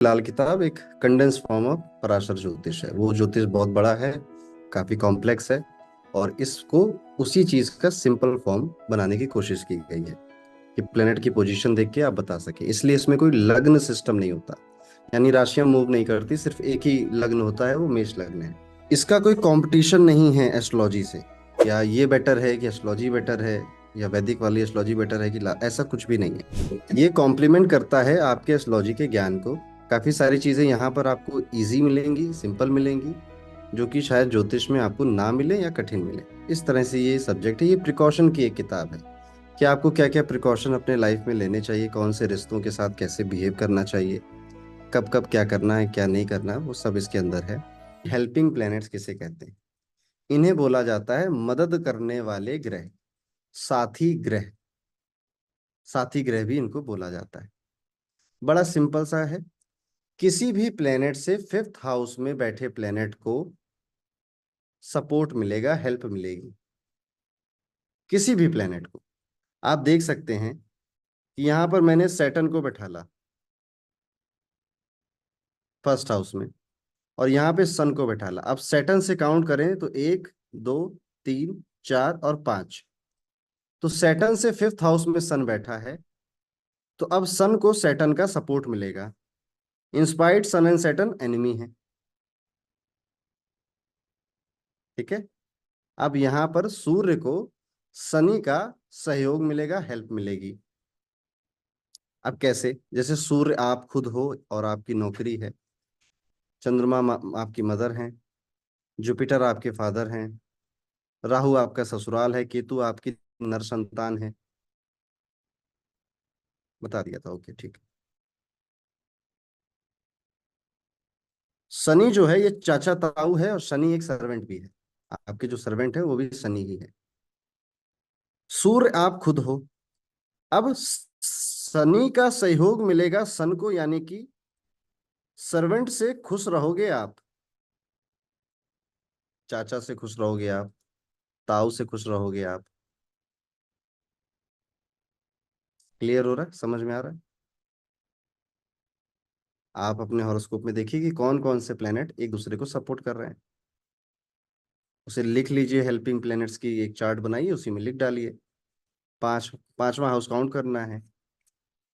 लाल किताब एक condense form of Parashar ज्योतिष है। वो ज्योतिष बहुत बड़ा है, काफी कॉम्प्लेक्स है, और इसको उसी चीज का सिंपल फॉर्म बनाने की कोशिश की गई है कि प्लेनेट की पोजीशन देख के आप बता सके। इसलिए इसमें कोई लग्न सिस्टम नहीं होता, यानी राशियां मूव नहीं करती, सिर्फ एक ही लग्न होता है, वो मेष लग्न है। इसका कोई कंपटीशन नहीं है एस्ट्रोलॉजी से, या ये बेटर है कि एस्ट्रोलॉजी बेटर है, या वैदिक वाली एस्ट्रोलॉजी बेटर है ऐसा कुछ भी नहीं है। ये कॉम्प्लीमेंट करता है आपके एस्ट्रोलॉजी के ज्ञान को। काफी सारी चीजें यहाँ पर आपको इजी मिलेंगी, सिंपल मिलेंगी, जो कि शायद ज्योतिष में आपको ना मिले या कठिन मिले। इस तरह से ये सब्जेक्ट है। ये प्रिकॉशन की एक किताब है कि आपको क्या क्या प्रिकॉशन अपने लाइफ में लेने चाहिए, कौन से रिश्तों के साथ कैसे बिहेव करना चाहिए, कब कब क्या करना है क्या नहीं करना है, वो सब इसके अंदर है। हेल्पिंग प्लैनेट्स किसे कहते हैं? इन्हें बोला जाता है मदद करने वाले ग्रह, साथी ग्रह। साथी ग्रह भी इनको बोला जाता है। बड़ा सिंपल सा है। किसी भी प्लेनेट से फिफ्थ हाउस में बैठे प्लेनेट को सपोर्ट मिलेगा, हेल्प मिलेगी। किसी भी प्लेनेट को आप देख सकते हैं कि यहां पर मैंने सैटर्न को बैठाला फर्स्ट हाउस में, और यहाँ पे सन को बैठाला। अब सैटर्न से काउंट करें तो 1, 2, 3, 4 और 5। तो सैटर्न से फिफ्थ हाउस में सन बैठा है, तो अब सन को सैटर्न का सपोर्ट मिलेगा। इंस्पाइर्ड सन एंड सैटर्न एनिमी है, ठीक है। अब यहां पर सूर्य को शनि का सहयोग मिलेगा, हेल्प मिलेगी। अब कैसे? जैसे सूर्य आप खुद हो और आपकी नौकरी है, चंद्रमा आपकी मदर हैं, जुपिटर आपके फादर हैं, राहु आपका ससुराल है, केतु आपकी नर संतान है। बता दिया था, ओके ठीक है। शनि जो है ये चाचा ताऊ है, और शनि एक सर्वेंट भी है। आपके जो सर्वेंट है वो भी शनि ही है। सूर्य आप खुद हो। अब शनि का सहयोग मिलेगा सन को, यानी कि सर्वेंट से खुश रहोगे आप, चाचा से खुश रहोगे आप, ताऊ से खुश रहोगे आप। क्लियर हो रहा है? समझ में आ रहा है? आप अपने हॉरोस्कोप में देखिए कि कौन कौन से प्लेनेट एक दूसरे को सपोर्ट कर रहे हैं। उसे लिख लीजिए, हेल्पिंग प्लैनेट्स की एक चार्ट बनाइए, उसी में लिख डालिए। पांचवा हाउस काउंट करना है।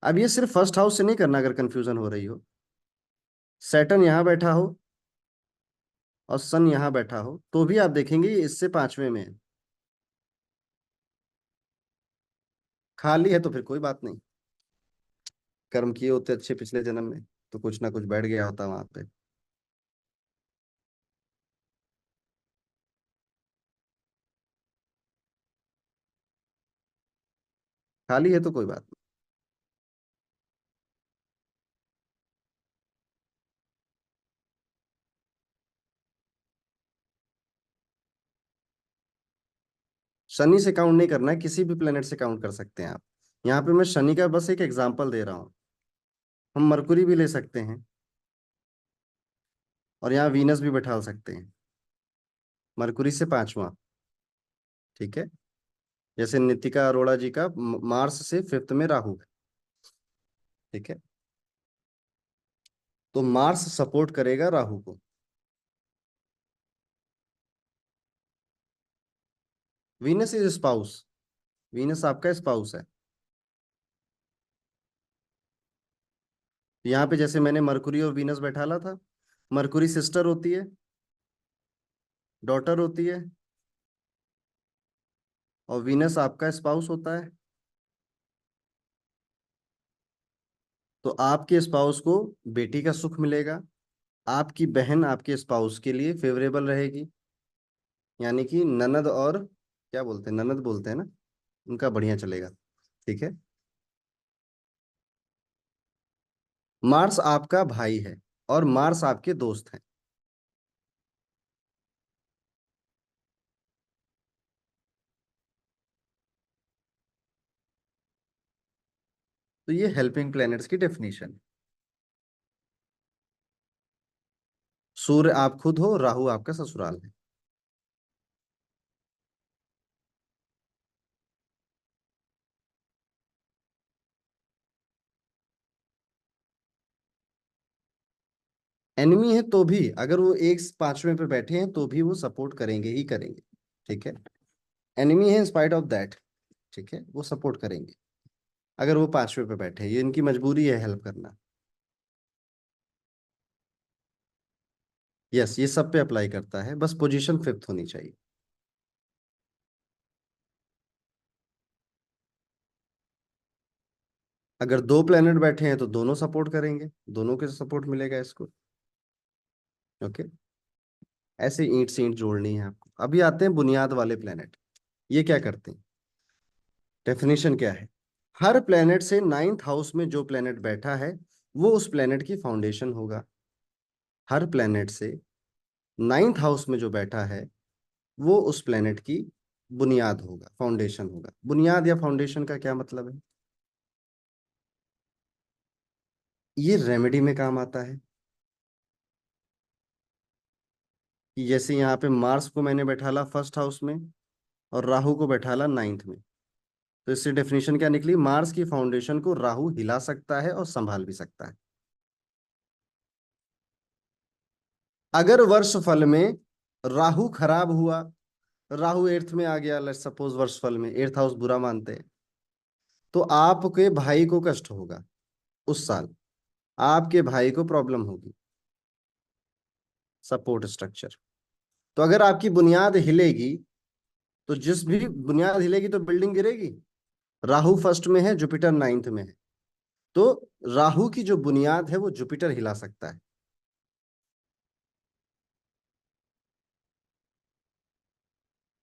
अब ये सिर्फ फर्स्ट हाउस से नहीं करना, अगर कंफ्यूजन हो रही हो। सैटर्न यहाँ बैठा हो और सन यहाँ बैठा हो तो भी आप देखेंगे ये इससे पांचवें में है। खाली है तो फिर कोई बात नहीं, कर्म किए होते अच्छे पिछले जन्म में, तो कुछ ना कुछ बैठ गया होता वहां पे। खाली है तो कोई बात नहीं। शनि से काउंट नहीं करना है, किसी भी प्लेनेट से काउंट कर सकते हैं आप। यहाँ पे मैं शनि का बस एक एग्जांपल दे रहा हूँ। हम मरकुरी भी ले सकते हैं, और यहाँ वीनस भी बैठा सकते हैं। मरकुरी से पांचवा, ठीक है। जैसे नितिका अरोड़ा जी का मार्स से फिफ्थ में राहु है, ठीक है। तो मार्स सपोर्ट करेगा राहु को। वीनस इज स्पाउस, वीनस आपका स्पाउस है। यहाँ पे जैसे मैंने मरकुरी और वीनस बैठाला था, मरकुरी सिस्टर होती है, डॉटर होती है, और वीनस आपका स्पाउस होता है। तो आपके स्पाउस को बेटी का सुख मिलेगा। आपकी बहन आपके स्पाउस के लिए फेवरेबल रहेगी, यानी कि ननद, और क्या बोलते हैं, ननद बोलते हैं ना, उनका बढ़िया चलेगा, ठीक है। मार्स आपका भाई है, और मार्स आपके दोस्त हैं। तो ये हेल्पिंग प्लैनेट्स की डेफिनेशन। सूर्य आप खुद हो, राहु आपका ससुराल है। एनिमी है तो भी, अगर वो एक पांचवें पे बैठे हैं तो भी वो सपोर्ट करेंगे ही करेंगे। ठीक है, एनिमी है इन स्पाइट ऑफ दैट। ठीक है, वो सपोर्ट करेंगे अगर वो पांचवें पे बैठे हैं, ये इनकी मजबूरी है हेल्प करना। यस, ये सब पे अप्लाई करता है, बस पोजीशन फिफ्थ होनी चाहिए। अगर दो प्लेनेट बैठे हैं तो दोनों सपोर्ट करेंगे, दोनों के सपोर्ट मिलेगा इसको। ओके, ऐसे ईंट से ईंट जोड़नी है आपको। अभी आते हैं बुनियाद वाले प्लेनेट, ये क्या करते हैं, डेफिनेशन क्या है। हर प्लेनेट से नाइन्थ हाउस में जो प्लेनेट बैठा है वो उस प्लेनेट की फाउंडेशन होगा। हर प्लेनेट से नाइन्थ हाउस में जो बैठा है वो उस प्लेनेट की बुनियाद होगा, फाउंडेशन होगा। बुनियाद या फाउंडेशन का क्या मतलब है, ये रेमेडी में काम आता है। कि जैसे यहाँ पे मार्स को मैंने बैठाला फर्स्ट हाउस में और राहु को बैठाला नाइन्थ में, तो इससे डेफिनेशन क्या निकली, मार्स की फाउंडेशन को राहु हिला सकता है और संभाल भी सकता है। अगर वर्ष फल में राहु खराब हुआ, राहु एर्थ में आ गया, लेट्स सपोज वर्ष फल में एर्थ हाउस बुरा मानते हैं, तो आपके भाई को कष्ट होगा उस साल, आपके भाई को प्रॉब्लम होगी। सपोर्ट स्ट्रक्चर, तो अगर आपकी बुनियाद हिलेगी, तो जिस भी बुनियाद हिलेगी तो बिल्डिंग गिरेगी। राहु फर्स्ट में है, जुपिटर नाइन्थ में है, तो राहु की जो बुनियाद है वो जुपिटर हिला सकता है।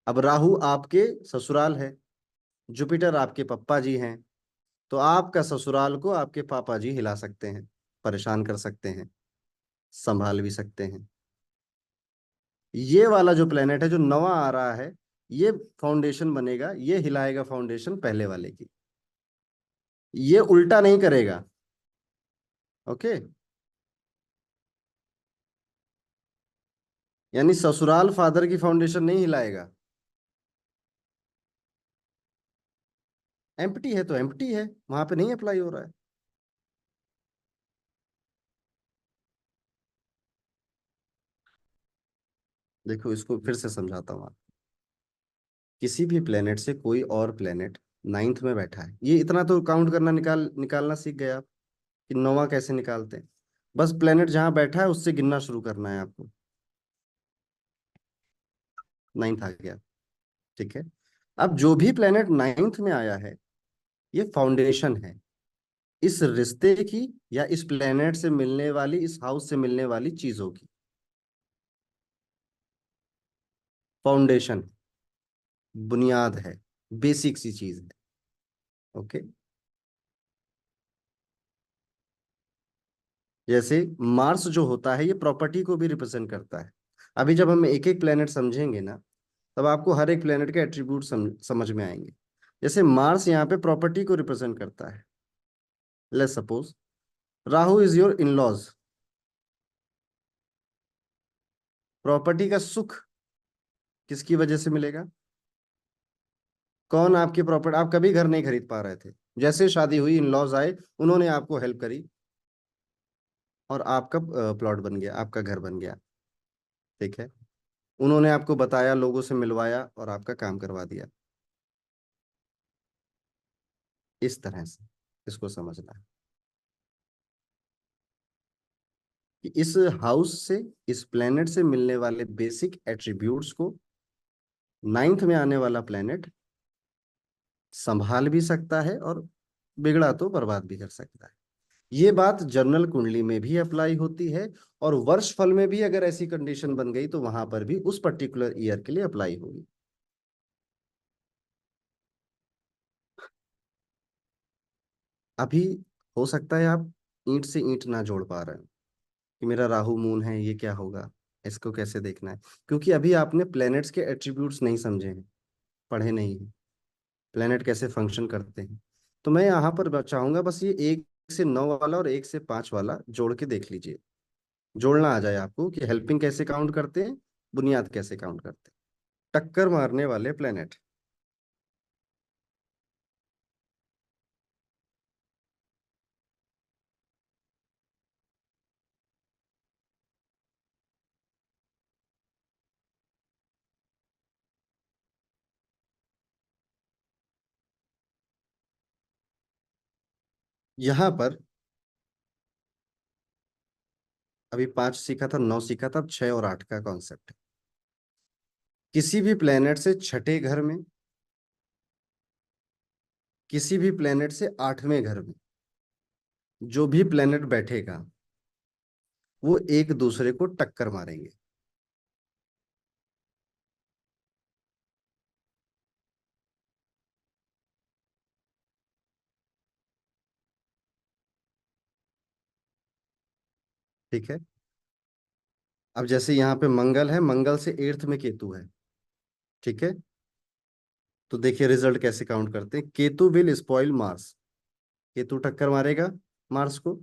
अब राहु आपके ससुराल है, जुपिटर आपके पप्पा जी हैं, तो आपका ससुराल को आपके पापा जी हिला सकते हैं, परेशान कर सकते हैं, संभाल भी सकते हैं। ये वाला जो प्लेनेट है जो नवा आ रहा है, ये फाउंडेशन बनेगा, ये हिलाएगा फाउंडेशन पहले वाले की, ये उल्टा नहीं करेगा। ओके, यानी ससुराल फादर की फाउंडेशन नहीं हिलाएगा। एम्प्टी है तो एम्प्टी है, वहां पे नहीं अप्लाई हो रहा है। देखो इसको फिर से समझाता हूँ। किसी भी प्लेनेट से कोई और प्लेनेट नाइन्थ में बैठा है, ये इतना तो काउंट करना, निकालना सीख गए आप कि नोवा कैसे निकालते हैं। बस प्लेनेट जहां बैठा है उससे गिनना शुरू करना है आपको। नाइन्थ आ गया, ठीक है। अब जो भी प्लेनेट नाइन्थ में आया है, ये फाउंडेशन है इस रिश्ते की, या इस प्लेनेट से मिलने वाली, इस हाउस से मिलने वाली चीजों की। फाउंडेशन, बुनियाद है, बेसिक सी चीज है। ओके, जैसे मार्स जो होता है ये प्रॉपर्टी को भी रिप्रेजेंट करता है। अभी जब हम एक एक प्लेनेट समझेंगे ना, तब आपको हर एक प्लेनेट के एट्रीब्यूट समझ में आएंगे। जैसे मार्स यहाँ पे प्रॉपर्टी को रिप्रेजेंट करता है। Let's suppose Rahu is your in laws, property का सुख किसकी वजह से मिलेगा, कौन आपकी प्रॉपर्टी, आप कभी घर नहीं खरीद पा रहे थे, जैसे शादी हुई इन लॉज आए, उन्होंने आपको हेल्प करी और आपका प्लॉट बन गया, आपका घर बन गया। ठीक है, उन्होंने आपको बताया, लोगों से मिलवाया और आपका काम करवा दिया। इस तरह से इसको समझना है कि इस हाउस से, इस प्लेनेट से मिलने वाले बेसिक एट्रीब्यूट्स को नाइन्थ में आने वाला प्लेनेट संभाल भी सकता है और बिगड़ा तो बर्बाद भी कर सकता है। ये बात जनरल कुंडली में भी अप्लाई होती है, और वर्ष फल में भी अगर ऐसी कंडीशन बन गई तो वहां पर भी उस पर्टिकुलर ईयर के लिए अप्लाई होगी। अभी हो सकता है आप ईंट से ईंट ना जोड़ पा रहे हो कि मेरा राहु मून है, ये क्या होगा, इसको कैसे देखना है, क्योंकि अभी आपने प्लैनेट्स के एट्रीब्यूट्स नहीं समझे हैं, पढ़े नहीं हैं, प्लैनेट कैसे फंक्शन करते हैं। तो मैं यहाँ पर चाहूंगा बस ये एक से नौ वाला और एक से पांच वाला जोड़ के देख लीजिए, जोड़ना आ जाए आपको कि हेल्पिंग कैसे काउंट करते हैं, बुनियाद कैसे काउंट करते हैं। टक्कर मारने वाले प्लेनेट, यहाँ पर अभी 5 सीखा था, 9 सीखा था, अब 6 और 8 का कॉन्सेप्ट है। किसी भी प्लेनेट से छठे घर में, किसी भी प्लेनेट से 8वें घर में जो भी प्लेनेट बैठेगा वो एक दूसरे को टक्कर मारेंगे। ठीक है। अब जैसे यहाँ पे मंगल है, मंगल से 8th में केतु है। ठीक है। तो देखिए रिजल्ट कैसे काउंट करते हैं। Ketu will spoil Mars, Ketu टक्कर मारेगा मार्स को।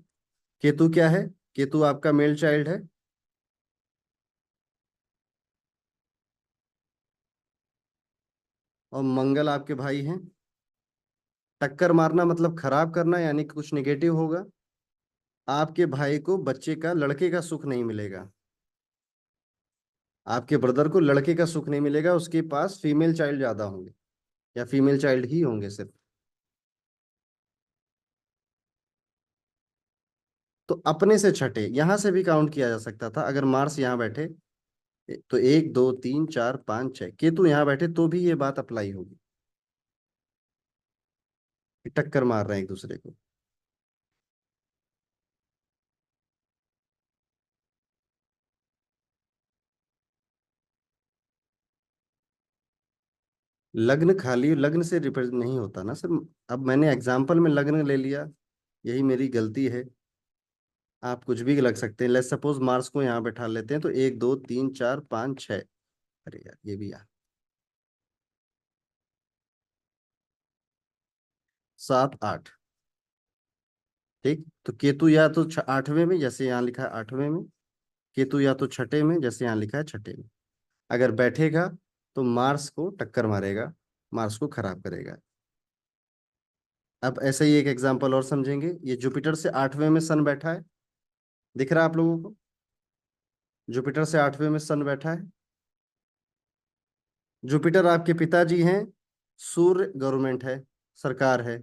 केतु क्या है? केतु आपका मेल चाइल्ड है, और मंगल आपके भाई हैं। टक्कर मारना मतलब खराब करना, यानी कि कुछ निगेटिव होगा। आपके भाई को बच्चे का, लड़के का सुख नहीं मिलेगा। आपके ब्रदर को लड़के का सुख नहीं मिलेगा, उसके पास फीमेल चाइल्ड ज्यादा होंगे, या फीमेल चाइल्ड ही होंगे सिर्फ। तो अपने से छठे यहां से भी काउंट किया जा सकता था, अगर मार्स यहाँ बैठे तो 1 2 3 4 5 6, केतु यहाँ बैठे तो भी ये बात अप्लाई होगी कि टक्कर मार रहे हैं एक दूसरे को। लग्न खाली लग्न से रिप्रेजेंट नहीं होता ना सर। अब मैंने एग्जाम्पल में लग्न ले लिया, यही मेरी गलती है। आप कुछ भी लग सकते हैं। लेट्स सपोज मार्स को यहाँ बैठा लेते हैं, तो 1 2 3 4 5 6। अरे यार ये भी यार, 7 8। ठीक, तो केतु या तो 8वें में जैसे यहाँ लिखा है 8वें में, केतु या तो छठे में जैसे यहाँ लिखा है छठे में। अगर बैठेगा तो मार्स को टक्कर मारेगा, मार्स को खराब करेगा। अब ऐसे ही एक एग्जांपल और समझेंगे। ये जुपिटर से 8वें में सन बैठा है, दिख रहा है आप लोगों को? जुपिटर से 8वें में सन बैठा है। जुपिटर आपके पिताजी हैं, सूर्य गवर्नमेंट है, सरकार है।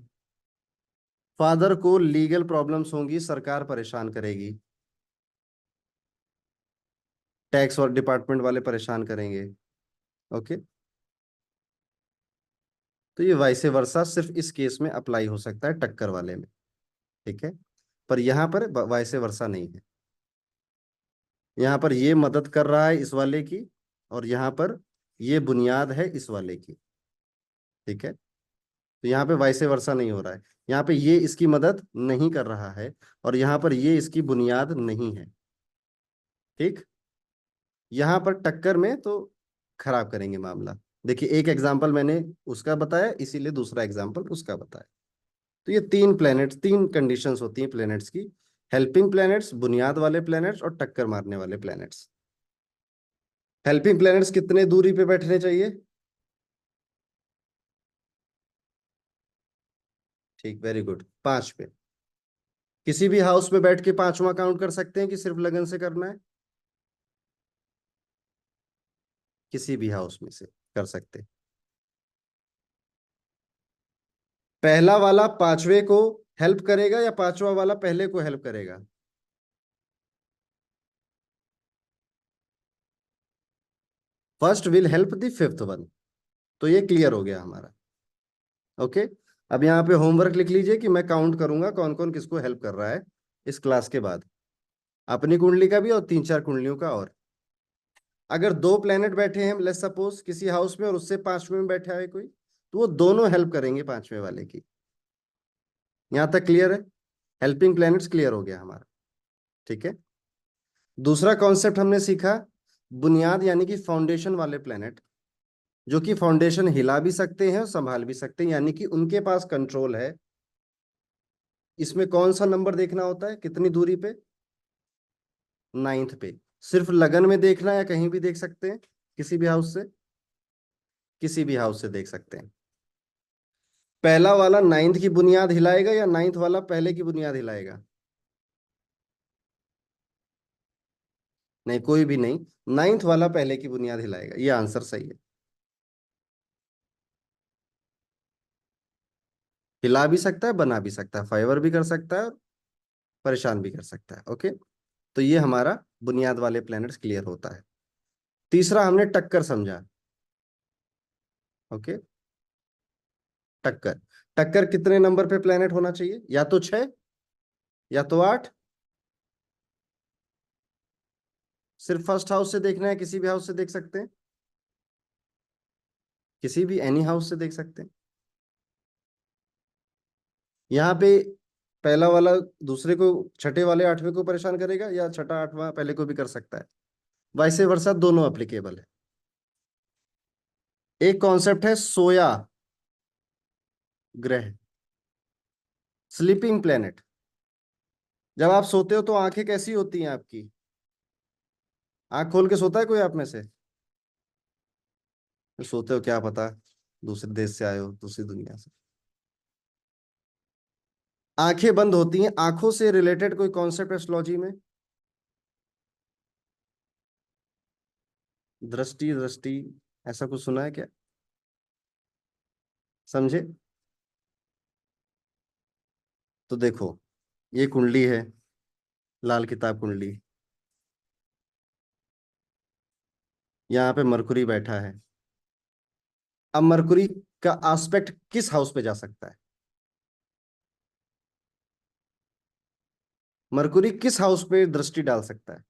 फादर को लीगल प्रॉब्लम्स होंगी, सरकार परेशान करेगी, टैक्स और डिपार्टमेंट वाले परेशान करेंगे। ओके। तो ये वाइसे वर्सा सिर्फ इस केस में अप्लाई हो सकता है, टक्कर वाले में। ठीक है। पर यहाँ पर वाइसे वर्सा नहीं है। यहाँ पर ये मदद कर रहा है इस वाले की, और यहाँ पर ये बुनियाद है इस वाले की। ठीक है। तो यहाँ पे वाइसे वर्सा नहीं हो रहा है। यहाँ पे ये इसकी मदद नहीं कर रहा है, और यहाँ पर ये इसकी बुनियाद नहीं है। ठीक। यहाँ पर टक्कर में तो खराब करेंगे मामला। देखिए एक एग्जाम्पल मैंने उसका बताया, इसीलिए दूसरा एग्जाम्पल उसका बताया। तो ये 3 प्लैनेट्स, 3 कंडीशंस होती हैं प्लैनेट्स की। हेल्पिंग प्लैनेट्स, बुनियाद वाले प्लैनेट्स, और टक्कर मारने वाले प्लैनेट्स। हेल्पिंग प्लैनेट्स कितने दूरी पे बैठने चाहिए? ठीक, वेरी गुड, 5 पे। किसी भी हाउस में बैठ के 5वां काउंट कर सकते हैं कि सिर्फ लगन से करना है? किसी भी हाउस में से कर सकते हैं। पहला वाला 5वें को हेल्प करेगा या 5वां वाला पहले को हेल्प करेगा? First will help the 5th one. तो ये क्लियर हो गया हमारा। ओके। अब यहाँ पे होमवर्क लिख लीजिए कि मैं काउंट करूंगा कौन कौन किसको हेल्प कर रहा है इस क्लास के बाद, अपनी कुंडली का भी और 3 4 कुंडलियों का। और अगर 2 प्लेनेट बैठे हैं लेट्स सपोज किसी हाउस में, और उससे 5वें में बैठा है कोई, तो वो दोनों हेल्प करेंगे 5वें वाले की। यहाँ तक क्लियर है? हेल्पिंग प्लैनेट्स क्लियर हो गया हमारा। ठीक है। दूसरा कॉन्सेप्ट हमने सीखा, बुनियाद यानी कि फाउंडेशन वाले प्लैनेट, जो कि फाउंडेशन हिला भी सकते हैं और संभाल भी सकते हैं, यानी कि उनके पास कंट्रोल है। इसमें कौन सा नंबर देखना होता है, कितनी दूरी पे? 9th पे। सिर्फ लगन में देखना या कहीं भी देख सकते हैं? किसी भी हाउस से, किसी भी हाउस से देख सकते हैं। पहला वाला 9th की बुनियाद हिलाएगा या 9th वाला पहले की बुनियाद हिलाएगा? नहीं, कोई भी नहीं। 9th वाला पहले की बुनियाद हिलाएगा, ये आंसर सही है। हिला भी सकता है, बना भी सकता है, फाइवर भी कर सकता है, परेशान भी कर सकता है। ओके, तो ये हमारा बुनियाद वाले प्लैनेट्स क्लियर होता है। तीसरा हमने टक्कर समझा। ओके, टक्कर। टक्कर कितने नंबर पे प्लेनेट होना चाहिए? या तो 6, या तो 8। सिर्फ फर्स्ट हाउस से देखना है, किसी भी हाउस से देख सकते हैं, किसी भी एनी हाउस से देख सकते हैं। यहाँ पे पहला वाला दूसरे को, छठे वाले आठवें को परेशान करेगा, या छठा आठवां पहले को भी कर सकता है। वैसे वर्षा दोनों अप्लीकेबल है। एक कॉन्सेप्ट है सोया ग्रह, स्लीपिंग प्लेनेट। जब आप सोते हो तो आंखें कैसी होती हैं आपकी? आंख खोल के सोता है कोई आप में से? तो सोते हो, क्या पता दूसरे देश से आए हो, दूसरी दुनिया से। आंखें बंद होती हैं। आंखों से रिलेटेड कोई कॉन्सेप्ट एस्ट्रोलॉजी में? दृष्टि, दृष्टि, ऐसा कुछ सुना है क्या? समझे? तो देखो, ये कुंडली है, लाल किताब कुंडली। यहाँ पे मरकुरी बैठा है। अब मरकुरी का एस्पेक्ट किस हाउस पे जा सकता है? मरकुरी किस हाउस पे दृष्टि डाल सकता है?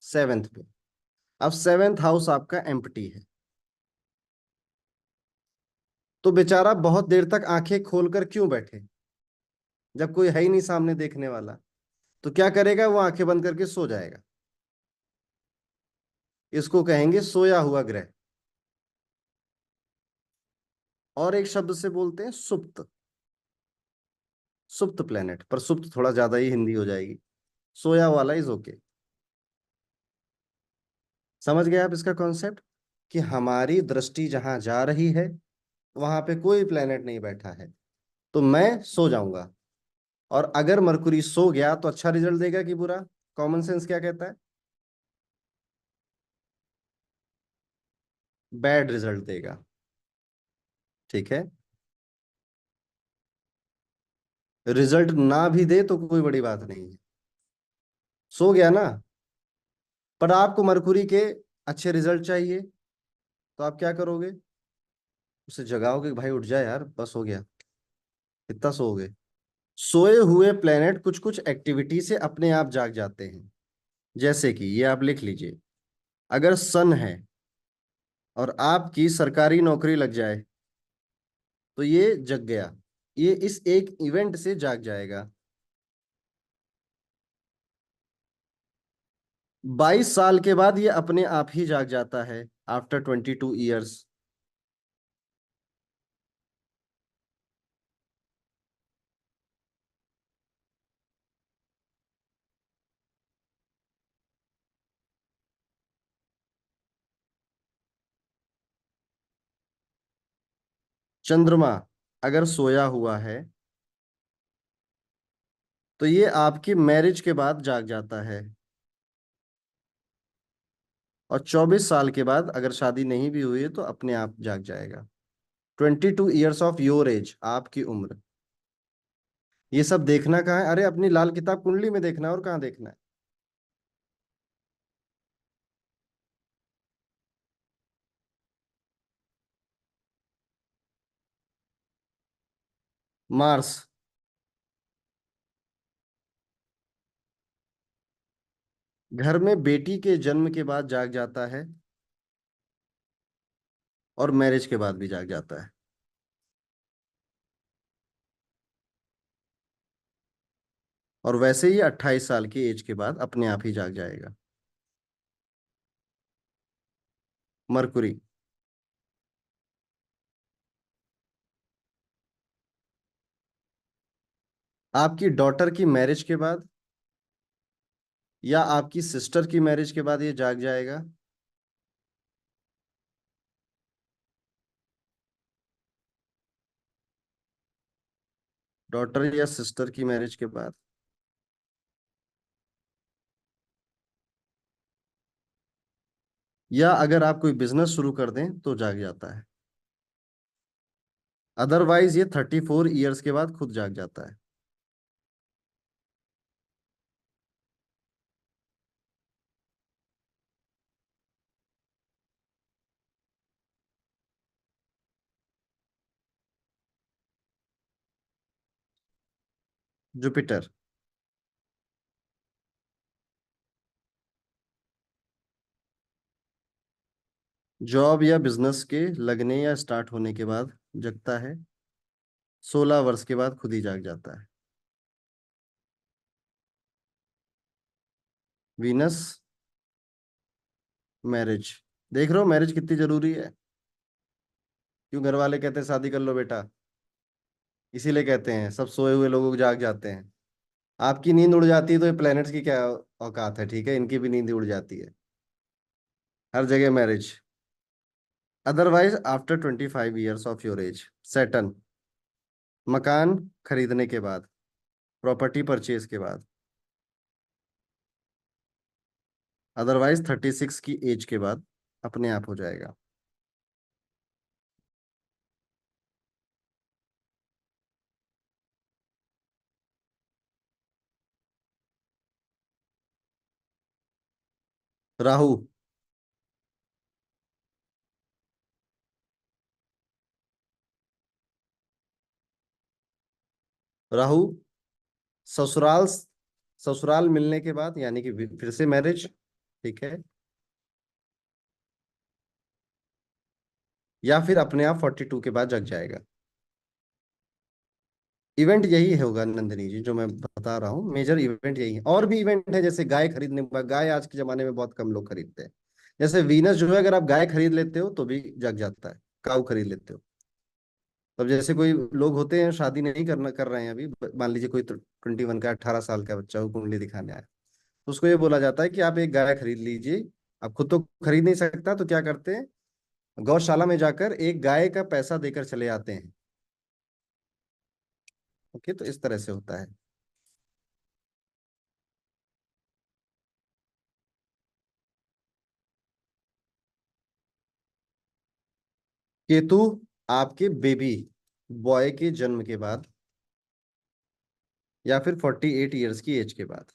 7th पे। अब 7th हाउस आपका एम्प्टी है, तो बेचारा बहुत देर तक आंखें खोलकर क्यों बैठे, जब कोई है ही नहीं सामने देखने वाला? तो क्या करेगा वो? आंखें बंद करके सो जाएगा। इसको कहेंगे सोया हुआ ग्रह। और एक शब्द से बोलते हैं सुप्त। सुप्त प्लेनेट, पर सुप्त थोड़ा ज्यादा ही हिंदी हो जाएगी। सोया वाला इज ओके। समझ गए आप इसका कॉन्सेप्ट? कि हमारी दृष्टि जहां जा रही है वहां पे कोई प्लेनेट नहीं बैठा है, तो मैं सो जाऊंगा। और अगर मरकुरी सो गया तो अच्छा रिजल्ट देगा कि बुरा? कॉमन सेंस क्या कहता है? बैड रिजल्ट देगा। ठीक है, रिजल्ट ना भी दे तो कोई बड़ी बात नहीं है, सो गया ना। पर आपको मरकुरी के अच्छे रिजल्ट चाहिए, तो आप क्या करोगे? उसे जगाओगे कि भाई उठ जा यार, बस हो गया, कितना सोओगे? सोए हुए प्लेनेट कुछ कुछ एक्टिविटी से अपने आप जाग जाते हैं। जैसे कि ये आप लिख लीजिए, अगर सन है और आपकी सरकारी नौकरी लग जाए तो ये जग गया, ये इस एक इवेंट से जाग जाएगा। 22 साल के बाद ये अपने आप ही जाग जाता है, आफ्टर 22 ईयर्स। चंद्रमा अगर सोया हुआ है तो ये आपकी मैरिज के बाद जाग जाता है, और 24 साल के बाद अगर शादी नहीं भी हुई है तो अपने आप जाग जाएगा। 22 ईयर्स ऑफ योर एज, आपकी उम्र। ये सब देखना कहाँ है? अरे अपनी लाल किताब कुंडली में देखना है, और कहाँ देखना है? मार्स घर में बेटी के जन्म के बाद जाग जाता है, और मैरिज के बाद भी जाग जाता है। और वैसे ही 28 साल की एज के बाद अपने आप ही जाग जाएगा। मरकुरी। आपकी डॉटर की मैरिज के बाद, या आपकी सिस्टर की मैरिज के बाद ये जाग जाएगा। डॉटर या सिस्टर की मैरिज के बाद, या अगर आप कोई बिजनेस शुरू कर दें तो जाग जाता है। अदरवाइज ये 34 ईयर्स के बाद खुद जाग जाता है। जुपिटर। जॉब या बिजनेस के लगने या स्टार्ट होने के बाद जगता है, 16 वर्ष के बाद खुद ही जाग जाता है। वीनस। मैरिज। देख रहे हो मैरिज कितनी जरूरी है। क्यों घर वाले कहते हैं शादी कर लो बेटा? इसीलिए कहते हैं सब सोए हुए लोगों को जाग जाते हैं। आपकी नींद उड़ जाती है तो ये प्लैनेट्स की क्या औकात है, ठीक है, इनकी भी नींद उड़ जाती है। हर जगह marriage. Otherwise after 25 years of your age. सेटन। मकान खरीदने के बाद, प्रॉपर्टी परचेज के बाद। अदरवाइज 36 की एज के बाद अपने आप हो जाएगा। राहु। राहु ससुराल, ससुराल मिलने के बाद यानी कि फिर से मैरिज, ठीक है, या फिर अपने आप 42 के बाद जग जाएगा। इवेंट यही होगा नंदिनी जी, जो मैं बता रहा हूँ, मेजर इवेंट यही है। और भी इवेंट है, जैसे गाय खरीदने, गाय आज के जमाने में बहुत कम लोग खरीदते हैं। जैसे वीनस जो है, अगर आप गाय खरीद लेते हो तो भी जग जाता है, काऊ खरीद लेते हो। तब जैसे कोई लोग होते हैं शादी नहीं करना कर रहे हैं अभी, मान लीजिए कोई 21 का 18 साल का बच्चा वो कुंडली दिखाने आया, तो उसको ये बोला जाता है कि आप एक गाय खरीद लीजिए। आप खुद तो खरीद नहीं सकता, तो क्या करते हैं, गौशाला में जाकर एक गाय का पैसा देकर चले आते हैं। ओके, तो इस तरह से होता है। केतु आपके बेबी बॉय के जन्म के बाद, या फिर 48 ईयर्स की एज के बाद।